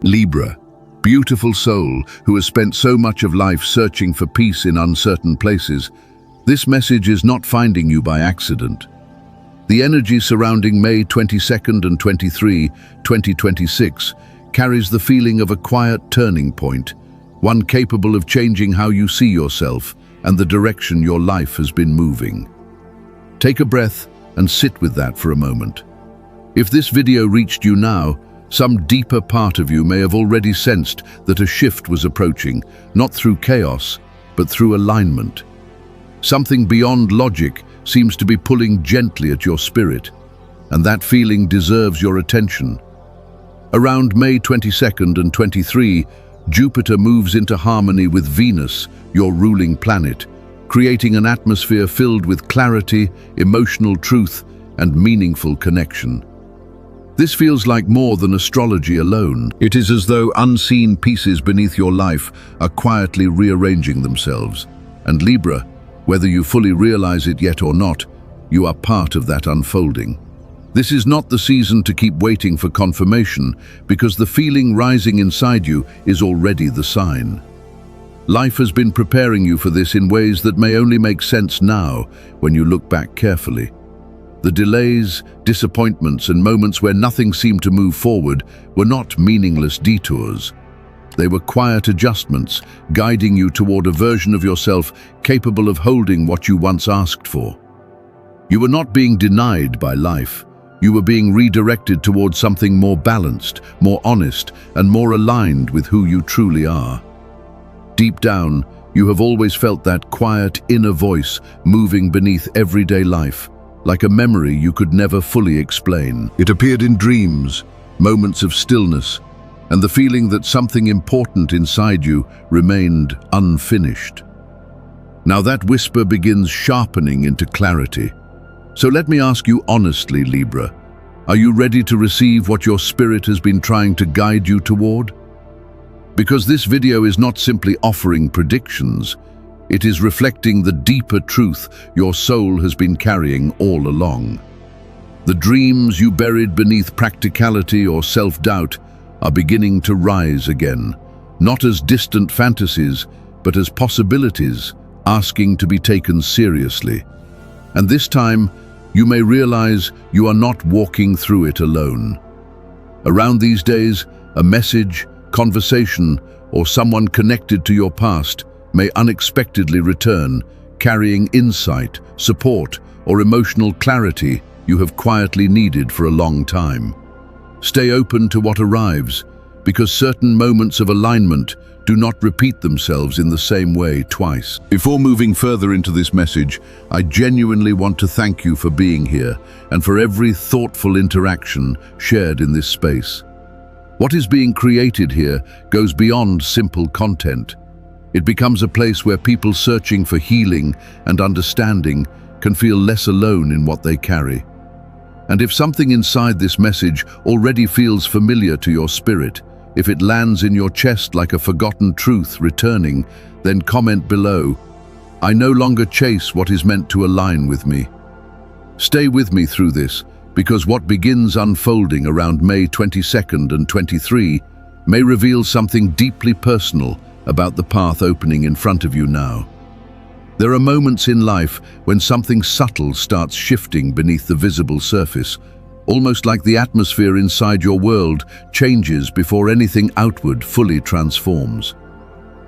Libra, beautiful soul who has spent so much of life searching for peace in uncertain places, this message is not finding you by accident. The energy surrounding May 22nd and 23, 2026 carries the feeling of a quiet turning point, one capable of changing how you see yourself and the direction your life has been moving. Take a breath and sit with that for a moment. If this video reached you now, some deeper part of you may have already sensed that a shift was approaching, not through chaos, but through alignment. Something beyond logic seems to be pulling gently at your spirit, and that feeling deserves your attention. Around May 22nd and 23, Jupiter moves into harmony with Venus, your ruling planet, creating an atmosphere filled with clarity, emotional truth, and meaningful connection. This feels like more than astrology alone. It is as though unseen pieces beneath your life are quietly rearranging themselves. And Libra, whether you fully realize it yet or not, you are part of that unfolding. This is not the season to keep waiting for confirmation, because the feeling rising inside you is already the sign. Life has been preparing you for this in ways that may only make sense now when you look back carefully. The delays, disappointments, and moments where nothing seemed to move forward were not meaningless detours. They were quiet adjustments, guiding you toward a version of yourself capable of holding what you once asked for. You were not being denied by life. You were being redirected towards something more balanced, more honest, and more aligned with who you truly are. Deep down, you have always felt that quiet inner voice moving beneath everyday life, like a memory you could never fully explain. It appeared in dreams, moments of stillness, and the feeling that something important inside you remained unfinished. Now that whisper begins sharpening into clarity. So let me ask you honestly, Libra, are you ready to receive what your spirit has been trying to guide you toward? Because this video is not simply offering predictions, it is reflecting the deeper truth your soul has been carrying all along. The dreams you buried beneath practicality or self-doubt are beginning to rise again, not as distant fantasies, but as possibilities asking to be taken seriously. And this time, you may realize you are not walking through it alone. Around these days, a message, conversation, or someone connected to your past may unexpectedly return, carrying insight, support, or emotional clarity you have quietly needed for a long time. Stay open to what arrives, because certain moments of alignment do not repeat themselves in the same way twice. Before moving further into this message, I genuinely want to thank you for being here and for every thoughtful interaction shared in this space. What is being created here goes beyond simple content. It becomes a place where people searching for healing and understanding can feel less alone in what they carry. And if something inside this message already feels familiar to your spirit, if it lands in your chest like a forgotten truth returning, then comment below, "I no longer chase what is meant to align with me." Stay with me through this, because what begins unfolding around May 22nd and 23 may reveal something deeply personal about the path opening in front of you now. There are moments in life when something subtle starts shifting beneath the visible surface, almost like the atmosphere inside your world changes before anything outward fully transforms.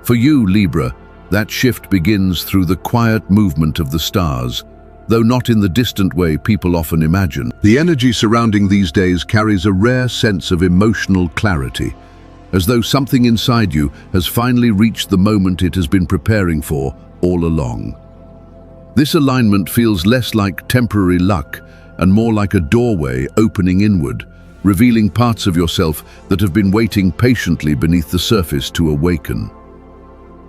For you, Libra, that shift begins through the quiet movement of the stars, though not in the distant way people often imagine. The energy surrounding these days carries a rare sense of emotional clarity, as though something inside you has finally reached the moment it has been preparing for all along. This alignment feels less like temporary luck and more like a doorway opening inward, revealing parts of yourself that have been waiting patiently beneath the surface to awaken.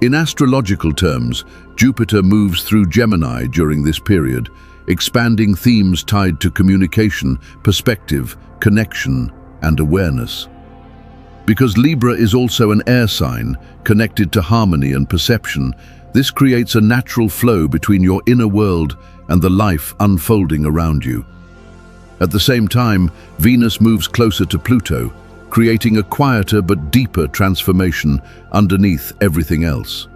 In astrological terms, Jupiter moves through Gemini during this period, expanding themes tied to communication, perspective, connection, and awareness. Because Libra is also an air sign, connected to harmony and perception, this creates a natural flow between your inner world and the life unfolding around you. At the same time, Venus moves closer to Pluto, creating a quieter but deeper transformation underneath everything else.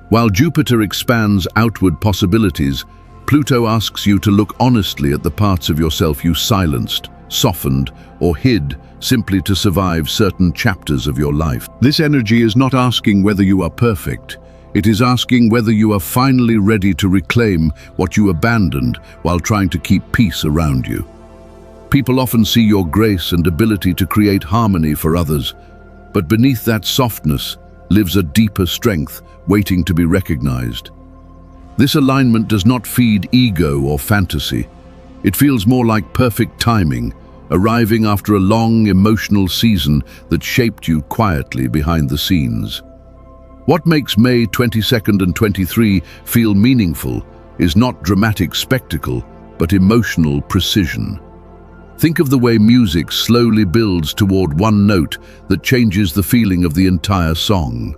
While Jupiter expands outward possibilities, Pluto asks you to look honestly at the parts of yourself you silenced, softened, or hid simply to survive certain chapters of your life. This energy is not asking whether you are perfect. It is asking whether you are finally ready to reclaim what you abandoned while trying to keep peace around you. People often see your grace and ability to create harmony for others, but beneath that softness lives a deeper strength waiting to be recognized. This alignment does not feed ego or fantasy. It feels more like perfect timing, arriving after a long emotional season that shaped you quietly behind the scenes. What makes May 22nd and 23 feel meaningful is not dramatic spectacle, but emotional precision. Think of the way music slowly builds toward one note that changes the feeling of the entire song.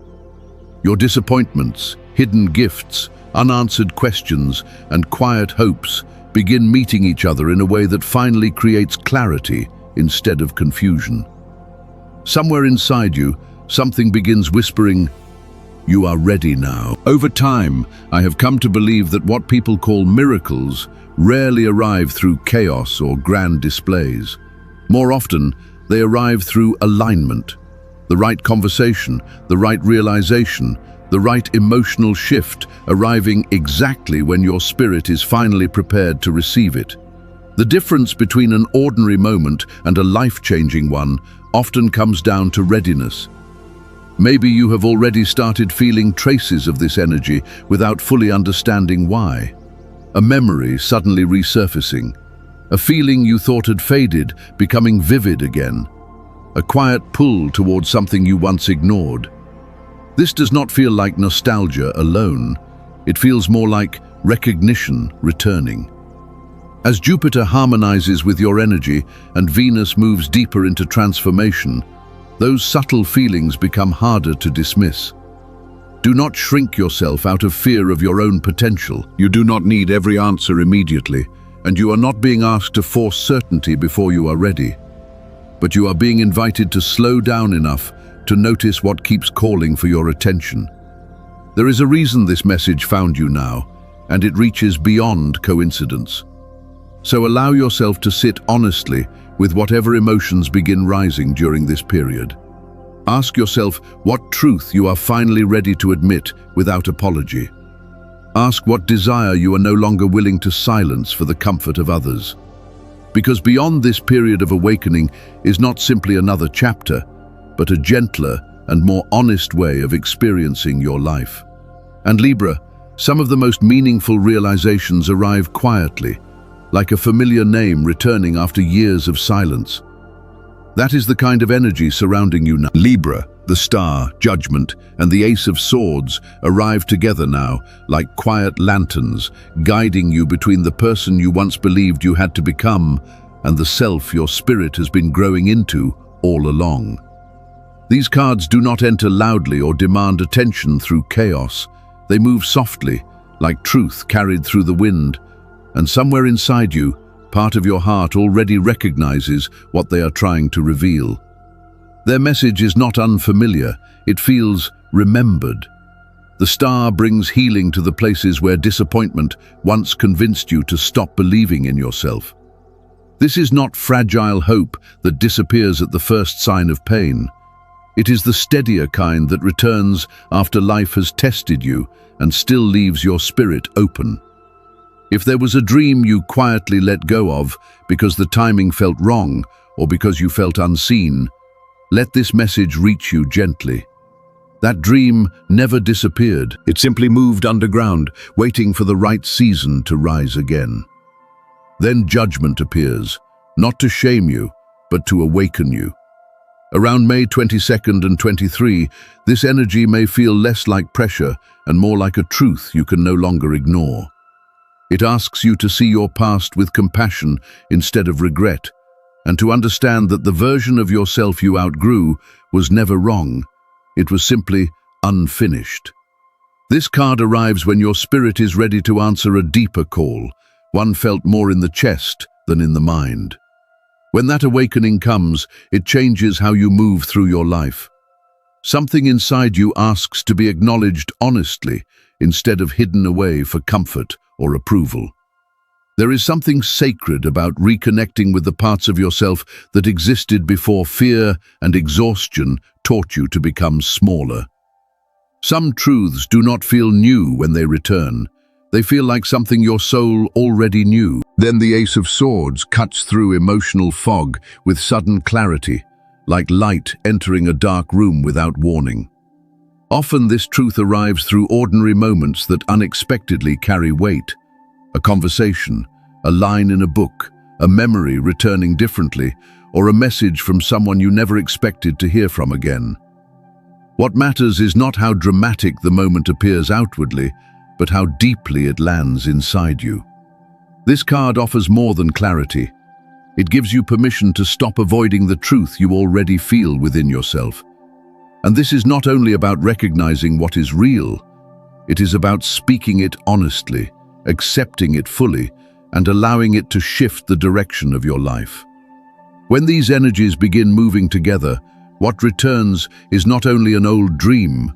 Your disappointments, hidden gifts, unanswered questions, and quiet hopes begin meeting each other in a way that finally creates clarity instead of confusion. Somewhere inside you, something begins whispering, "You are ready now." Over time, I have come to believe that what people call miracles rarely arrive through chaos or grand displays. More often, they arrive through alignment, the right conversation, the right realization, the right emotional shift arriving exactly when your spirit is finally prepared to receive it. The difference between an ordinary moment and a life-changing one often comes down to readiness. Maybe you have already started feeling traces of this energy without fully understanding why. A memory suddenly resurfacing, a feeling you thought had faded becoming vivid again, a quiet pull towards something you once ignored. This does not feel like nostalgia alone. It feels more like recognition returning. As Jupiter harmonizes with your energy and Venus moves deeper into transformation, those subtle feelings become harder to dismiss. Do not shrink yourself out of fear of your own potential. You do not need every answer immediately, and you are not being asked to force certainty before you are ready. But you are being invited to slow down enough to notice what keeps calling for your attention. There is a reason this message found you now, and it reaches beyond coincidence. So allow yourself to sit honestly with whatever emotions begin rising during this period. Ask yourself what truth you are finally ready to admit without apology. Ask what desire you are no longer willing to silence for the comfort of others. Because beyond this period of awakening is not simply another chapter, but a gentler and more honest way of experiencing your life. And Libra, some of the most meaningful realizations arrive quietly, like a familiar name returning after years of silence. That is the kind of energy surrounding you now. Libra, the star, judgment, and the Ace of Swords arrive together now, like quiet lanterns, guiding you between the person you once believed you had to become and the self your spirit has been growing into all along. These cards do not enter loudly or demand attention through chaos. They move softly, like truth carried through the wind, and somewhere inside you, part of your heart already recognizes what they are trying to reveal. Their message is not unfamiliar, it feels remembered. The star brings healing to the places where disappointment once convinced you to stop believing in yourself. This is not fragile hope that disappears at the first sign of pain. It is the steadier kind that returns after life has tested you and still leaves your spirit open. If there was a dream you quietly let go of because the timing felt wrong or because you felt unseen, let this message reach you gently. That dream never disappeared. It simply moved underground, waiting for the right season to rise again. Then judgment appears, not to shame you, but to awaken you. Around May 22nd and 23, this energy may feel less like pressure and more like a truth you can no longer ignore. It asks you to see your past with compassion instead of regret, and to understand that the version of yourself you outgrew was never wrong. It was simply unfinished. This card arrives when your spirit is ready to answer a deeper call, one felt more in the chest than in the mind. When that awakening comes, it changes how you move through your life. Something inside you asks to be acknowledged honestly instead of hidden away for comfort or approval. There is something sacred about reconnecting with the parts of yourself that existed before fear and exhaustion taught you to become smaller. Some truths do not feel new when they return. They feel like something your soul already knew. Then the Ace of Swords cuts through emotional fog with sudden clarity, like light entering a dark room without warning. Often this truth arrives through ordinary moments that unexpectedly carry weight. A conversation, a line in a book, a memory returning differently, or a message from someone you never expected to hear from again. What matters is not how dramatic the moment appears outwardly, but how deeply it lands inside you. This card offers more than clarity. It gives you permission to stop avoiding the truth you already feel within yourself. And this is not only about recognizing what is real, it is about speaking it honestly, accepting it fully, and allowing it to shift the direction of your life. When these energies begin moving together, what returns is not only an old dream,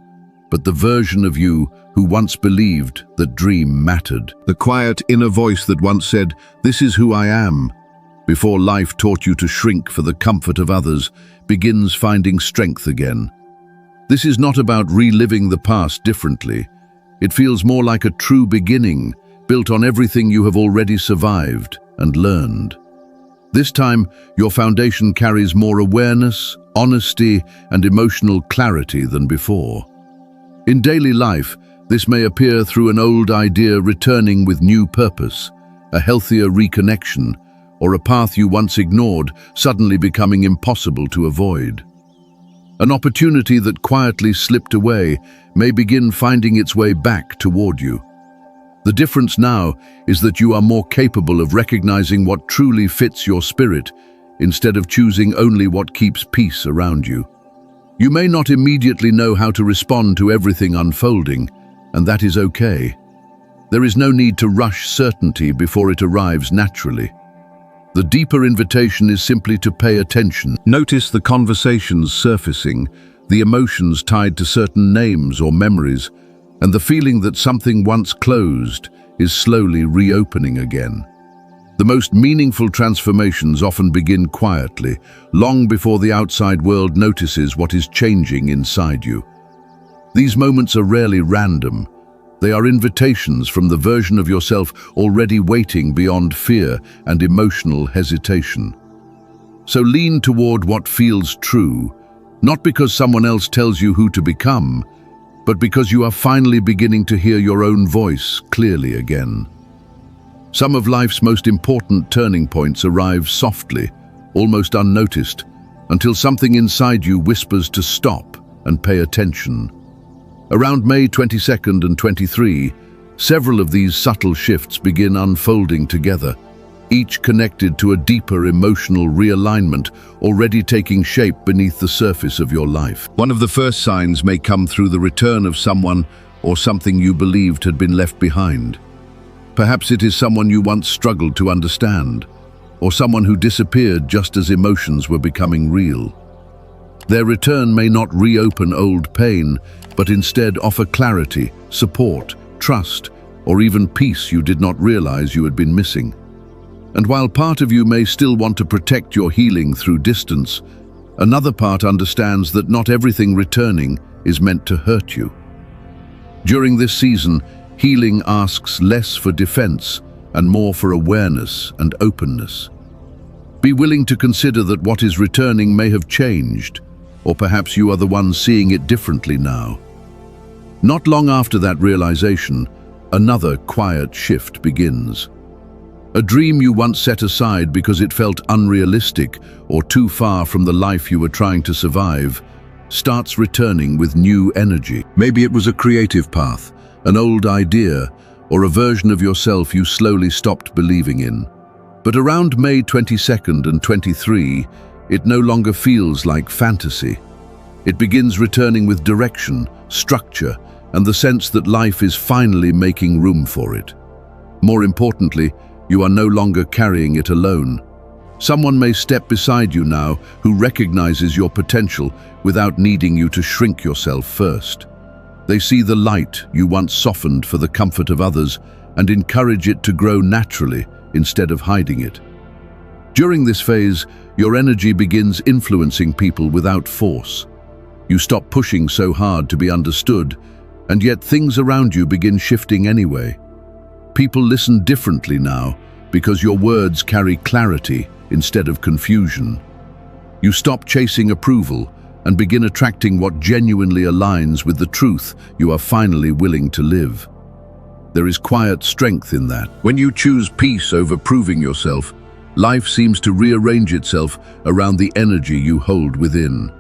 but the version of you who once believed that dream mattered. The quiet inner voice that once said, "This is who I am," before life taught you to shrink for the comfort of others, begins finding strength again. This is not about reliving the past differently. It feels more like a true beginning, built on everything you have already survived and learned. This time, your foundation carries more awareness, honesty, and emotional clarity than before. In daily life, this may appear through an old idea returning with new purpose, a healthier reconnection, or a path you once ignored suddenly becoming impossible to avoid. An opportunity that quietly slipped away may begin finding its way back toward you. The difference now is that you are more capable of recognizing what truly fits your spirit, instead of choosing only what keeps peace around you. You may not immediately know how to respond to everything unfolding, and that is okay. There is no need to rush certainty before it arrives naturally. The deeper invitation is simply to pay attention. Notice the conversations surfacing, the emotions tied to certain names or memories, and the feeling that something once closed is slowly reopening again. The most meaningful transformations often begin quietly, long before the outside world notices what is changing inside you. These moments are rarely random. They are invitations from the version of yourself already waiting beyond fear and emotional hesitation. So lean toward what feels true, not because someone else tells you who to become, but because you are finally beginning to hear your own voice clearly again. Some of life's most important turning points arrive softly, almost unnoticed, until something inside you whispers to stop and pay attention. Around May 22nd and 23, several of these subtle shifts begin unfolding together, each connected to a deeper emotional realignment already taking shape beneath the surface of your life. One of the first signs may come through the return of someone or something you believed had been left behind. Perhaps it is someone you once struggled to understand, or someone who disappeared just as emotions were becoming real. Their return may not reopen old pain, but instead offer clarity, support, trust, or even peace you did not realize you had been missing. And while part of you may still want to protect your healing through distance, another part understands that not everything returning is meant to hurt you. During this season, healing asks less for defense and more for awareness and openness. Be willing to consider that what is returning may have changed, or perhaps you are the one seeing it differently now. Not long after that realization, another quiet shift begins. A dream you once set aside because it felt unrealistic or too far from the life you were trying to survive starts returning with new energy. Maybe it was a creative path, an old idea, or a version of yourself you slowly stopped believing in. But around May 22nd and 23, it no longer feels like fantasy. It begins returning with direction, structure, and the sense that life is finally making room for it. More importantly, you are no longer carrying it alone. Someone may step beside you now who recognizes your potential without needing you to shrink yourself first. They see the light you once softened for the comfort of others and encourage it to grow naturally instead of hiding it. During this phase, your energy begins influencing people without force. You stop pushing so hard to be understood, and yet things around you begin shifting anyway. People listen differently now because your words carry clarity instead of confusion. You stop chasing approval and begin attracting what genuinely aligns with the truth you are finally willing to live. There is quiet strength in that. When you choose peace over proving yourself, life seems to rearrange itself around the energy you hold within.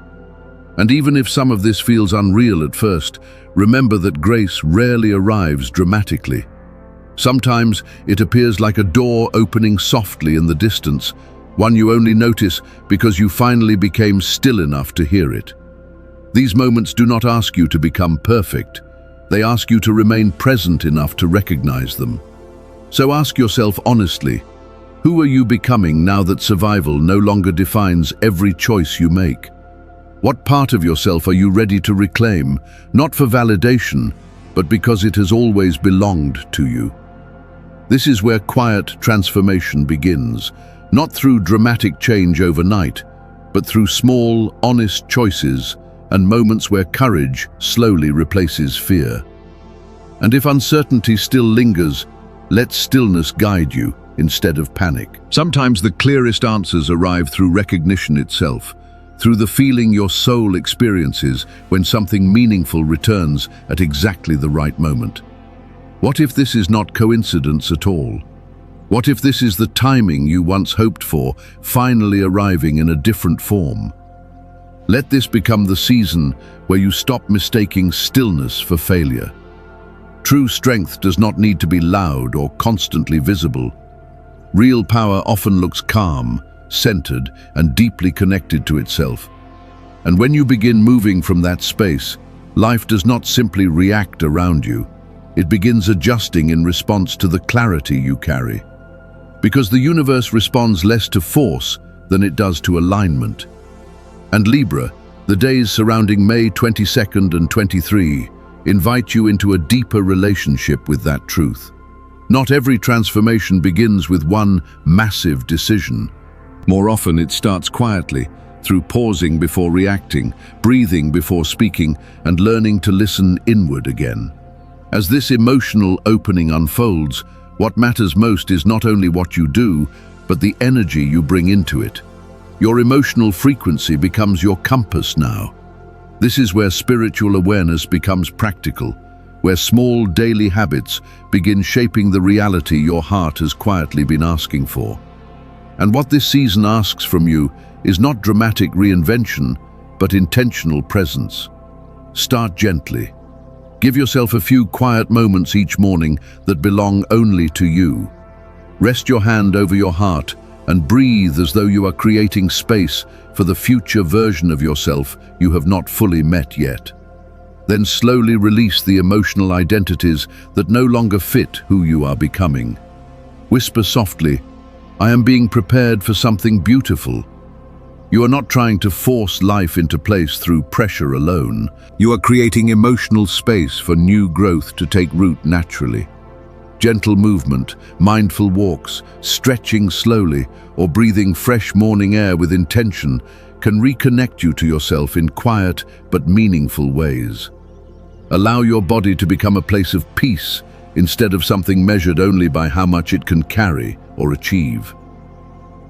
And even if some of this feels unreal at first, remember that grace rarely arrives dramatically. Sometimes it appears like a door opening softly in the distance, one you only notice because you finally became still enough to hear it. These moments do not ask you to become perfect. They ask you to remain present enough to recognize them. So ask yourself honestly, who are you becoming now that survival no longer defines every choice you make? What part of yourself are you ready to reclaim, not for validation, but because it has always belonged to you? This is where quiet transformation begins, not through dramatic change overnight, but through small, honest choices and moments where courage slowly replaces fear. And if uncertainty still lingers, let stillness guide you instead of panic. Sometimes the clearest answers arrive through recognition itself, through the feeling your soul experiences when something meaningful returns at exactly the right moment. What if this is not coincidence at all? What if this is the timing you once hoped for, finally arriving in a different form? Let this become the season where you stop mistaking stillness for failure. True strength does not need to be loud or constantly visible. Real power often looks calm, centered, and deeply connected to itself. And when you begin moving from that space, life does not simply react around you. It begins adjusting in response to the clarity you carry. Because the universe responds less to force than it does to alignment. And Libra, the days surrounding May 22nd and 23 invite you into a deeper relationship with that truth. Not every transformation begins with one massive decision. More often it starts quietly, through pausing before reacting, breathing before speaking, and learning to listen inward again. As this emotional opening unfolds, what matters most is not only what you do, but the energy you bring into it. Your emotional frequency becomes your compass now. This is where spiritual awareness becomes practical, where small daily habits begin shaping the reality your heart has quietly been asking for. And what this season asks from you is not dramatic reinvention, but intentional presence. Start gently. Give yourself a few quiet moments each morning that belong only to you. Rest your hand over your heart and breathe as though you are creating space for the future version of yourself you have not fully met yet. Then slowly release the emotional identities that no longer fit who you are becoming. Whisper softly, "I am being prepared for something beautiful." You are not trying to force life into place through pressure alone. You are creating emotional space for new growth to take root naturally. Gentle movement, mindful walks, stretching slowly, or breathing fresh morning air with intention can reconnect you to yourself in quiet but meaningful ways. Allow your body to become a place of peace instead of something measured only by how much it can carry or achieve.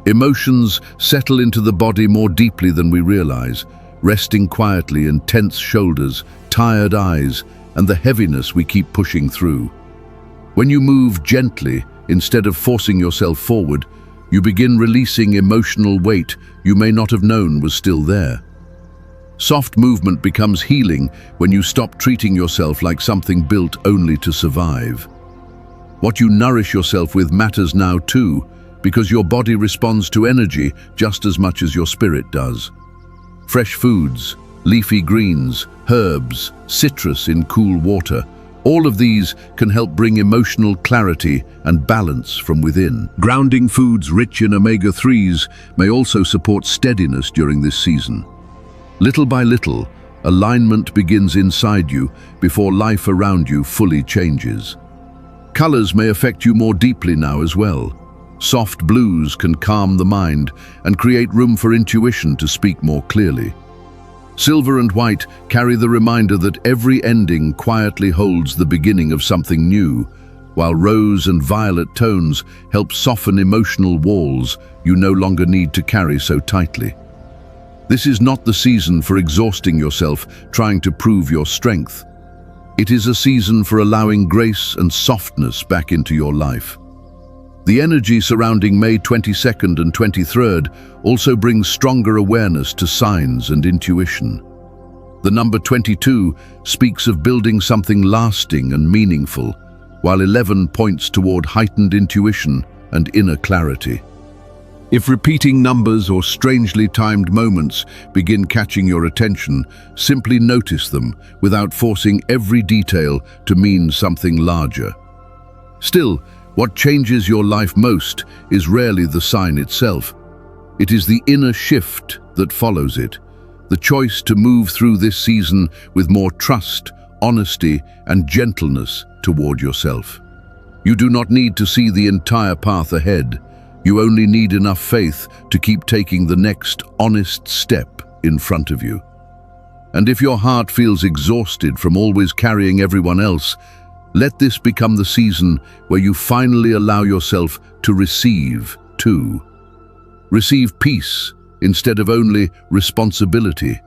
Emotions settle into the body more deeply than we realize, resting quietly in tense shoulders, tired eyes, and the heaviness we keep pushing through. When you move gently, instead of forcing yourself forward, you begin releasing emotional weight you may not have known was still there. Soft movement becomes healing when you stop treating yourself like something built only to survive. What you nourish yourself with matters now too, because your body responds to energy just as much as your spirit does. Fresh foods, leafy greens, herbs, citrus in cool water, All of these can help bring emotional clarity and balance from within. Grounding foods rich in omega-3s may also support steadiness during this season. Little by little, alignment begins inside you before life around you fully changes. Colors may affect you more deeply now as well. Soft blues can calm the mind and create room for intuition to speak more clearly. Silver and white carry the reminder that every ending quietly holds the beginning of something new, while rose and violet tones help soften emotional walls you no longer need to carry so tightly. This is not the season for exhausting yourself trying to prove your strength. It is a season for allowing grace and softness back into your life. The energy surrounding May 22nd and 23rd also brings stronger awareness to signs and intuition. The number 22 speaks of building something lasting and meaningful, while 11 points toward heightened intuition and inner clarity. If repeating numbers or strangely timed moments begin catching your attention, simply notice them without forcing every detail to mean something larger. Still, what changes your life most is rarely the sign itself. It is the inner shift that follows it, the choice to move through this season with more trust, honesty, and gentleness toward yourself. You do not need to see the entire path ahead. You only need enough faith to keep taking the next honest step in front of you. And if your heart feels exhausted from always carrying everyone else, let this become the season where you finally allow yourself to receive too. Receive peace instead of only responsibility.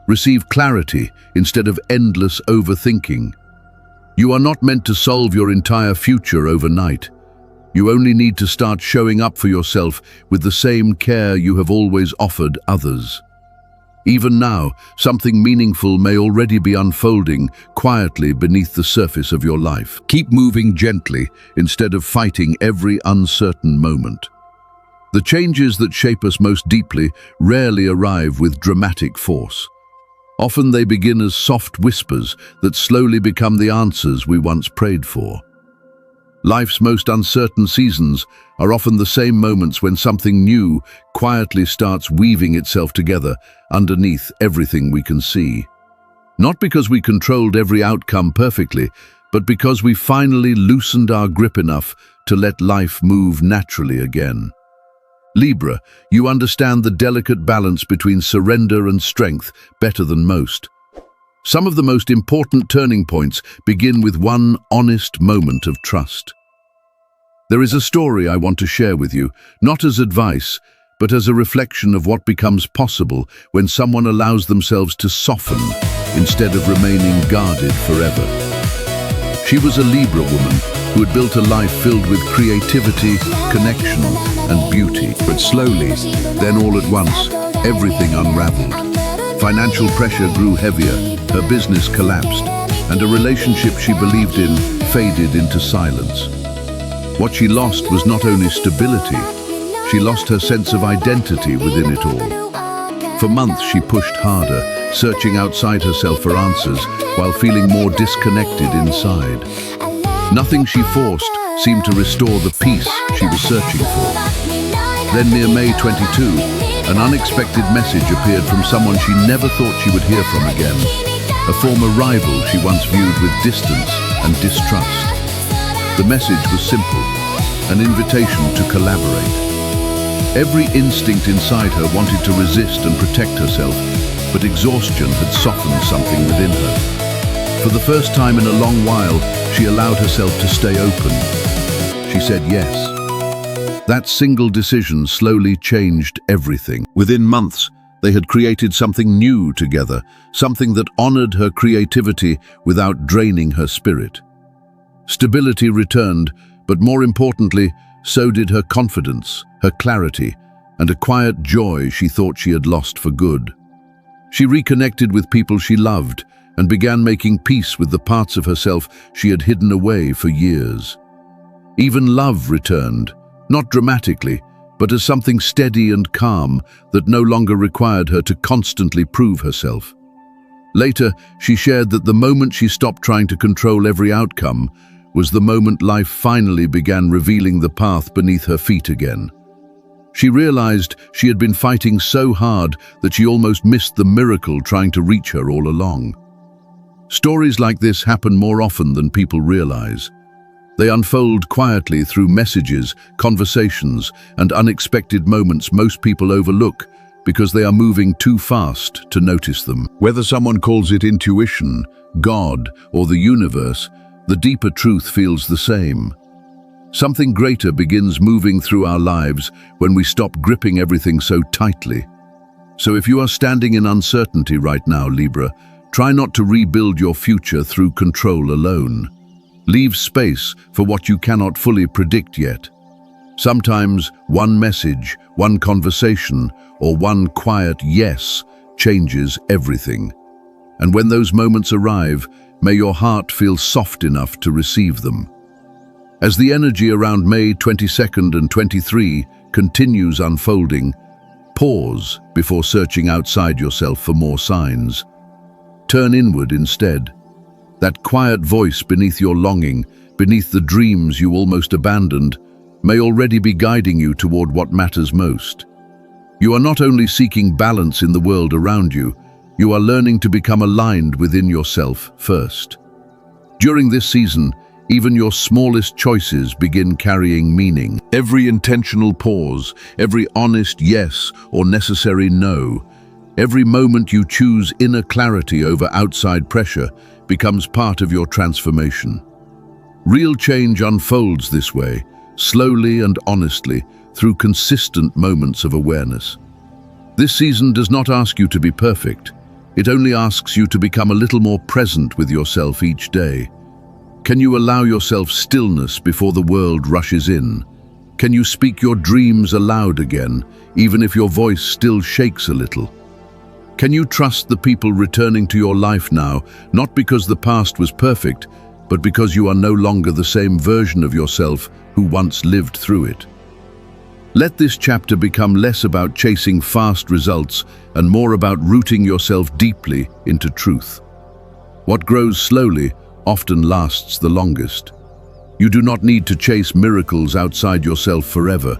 Receive clarity instead of endless overthinking. You are not meant to solve your entire future overnight. You only need to start showing up for yourself with the same care you have always offered others. Even now, something meaningful may already be unfolding quietly beneath the surface of your life. Keep moving gently instead of fighting every uncertain moment. The changes that shape us most deeply rarely arrive with dramatic force. Often they begin as soft whispers that slowly become the answers we once prayed for. Life's most uncertain seasons are often the same moments when something new quietly starts weaving itself together underneath everything we can see. Not because we controlled every outcome perfectly, but because we finally loosened our grip enough to let life move naturally again. Libra, you understand the delicate balance between surrender and strength better than most. Some of the most important turning points begin with one honest moment of trust. There is a story I want to share with you, not as advice, but as a reflection of what becomes possible when someone allows themselves to soften instead of remaining guarded forever. She was a Libra woman who had built a life filled with creativity, connection, and beauty. But slowly, then all at once, everything unraveled. Financial pressure grew heavier, her business collapsed, and a relationship she believed in faded into silence. What she lost was not only stability, she lost her sense of identity within it all. For months she pushed harder, searching outside herself for answers, while feeling more disconnected inside. Nothing she forced seemed to restore the peace she was searching for. Then near May 22, an unexpected message appeared from someone she never thought she would hear from again, a former rival she once viewed with distance and distrust. The message was simple, an invitation to collaborate. Every instinct inside her wanted to resist and protect herself, but exhaustion had softened something within her. For the first time in a long while, she allowed herself to stay open. She said yes. That single decision slowly changed everything. Within months, they had created something new together, something that honored her creativity without draining her spirit. Stability returned, but more importantly, so did her confidence, her clarity, and a quiet joy she thought she had lost for good. She reconnected with people she loved and began making peace with the parts of herself she had hidden away for years. Even love returned, not dramatically, but as something steady and calm that no longer required her to constantly prove herself. Later, she shared that the moment she stopped trying to control every outcome was the moment life finally began revealing the path beneath her feet again. She realized she had been fighting so hard that she almost missed the miracle trying to reach her all along. Stories like this happen more often than people realize. They unfold quietly through messages, conversations, and unexpected moments most people overlook because they are moving too fast to notice them. Whether someone calls it intuition, God, or the universe, the deeper truth feels the same. Something greater begins moving through our lives when we stop gripping everything so tightly. So if you are standing in uncertainty right now, Libra, try not to rebuild your future through control alone. Leave space for what you cannot fully predict yet. Sometimes one message, one conversation, or one quiet yes changes everything. And when those moments arrive, may your heart feel soft enough to receive them. As the energy around May 22nd and 23 continues unfolding, pause before searching outside yourself for more signs. Turn inward instead. That quiet voice beneath your longing, beneath the dreams you almost abandoned, may already be guiding you toward what matters most. You are not only seeking balance in the world around you, you are learning to become aligned within yourself first. During this season, even your smallest choices begin carrying meaning. Every intentional pause, every honest yes or necessary no, every moment you choose inner clarity over outside pressure becomes part of your transformation. Real change unfolds this way, slowly and honestly, through consistent moments of awareness. This season does not ask you to be perfect. It only asks you to become a little more present with yourself each day. Can you allow yourself stillness before the world rushes in? Can you speak your dreams aloud again, even if your voice still shakes a little? Can you trust the people returning to your life now, not because the past was perfect, but because you are no longer the same version of yourself who once lived through it? Let this chapter become less about chasing fast results and more about rooting yourself deeply into truth. What grows slowly often lasts the longest. You do not need to chase miracles outside yourself forever.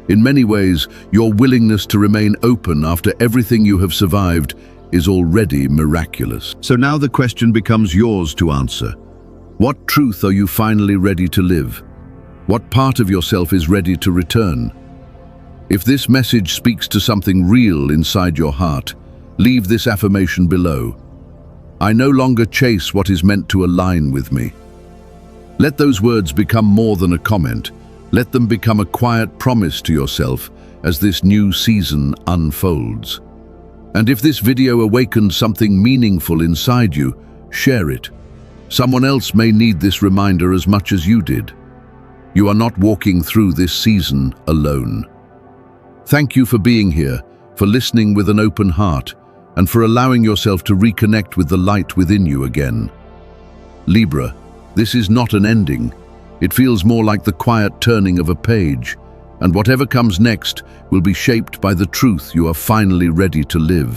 In many ways, your willingness to remain open after everything you have survived is already miraculous. So now the question becomes yours to answer. What truth are you finally ready to live? What part of yourself is ready to return? If this message speaks to something real inside your heart, leave this affirmation below. I no longer chase what is meant to align with me. Let those words become more than a comment. Let them become a quiet promise to yourself as this new season unfolds. And if this video awakens something meaningful inside you, share it. Someone else may need this reminder as much as you did. You are not walking through this season alone. Thank you for being here, for listening with an open heart, and for allowing yourself to reconnect with the light within you again. Libra, this is not an ending. It feels more like the quiet turning of a page, and whatever comes next will be shaped by the truth you are finally ready to live.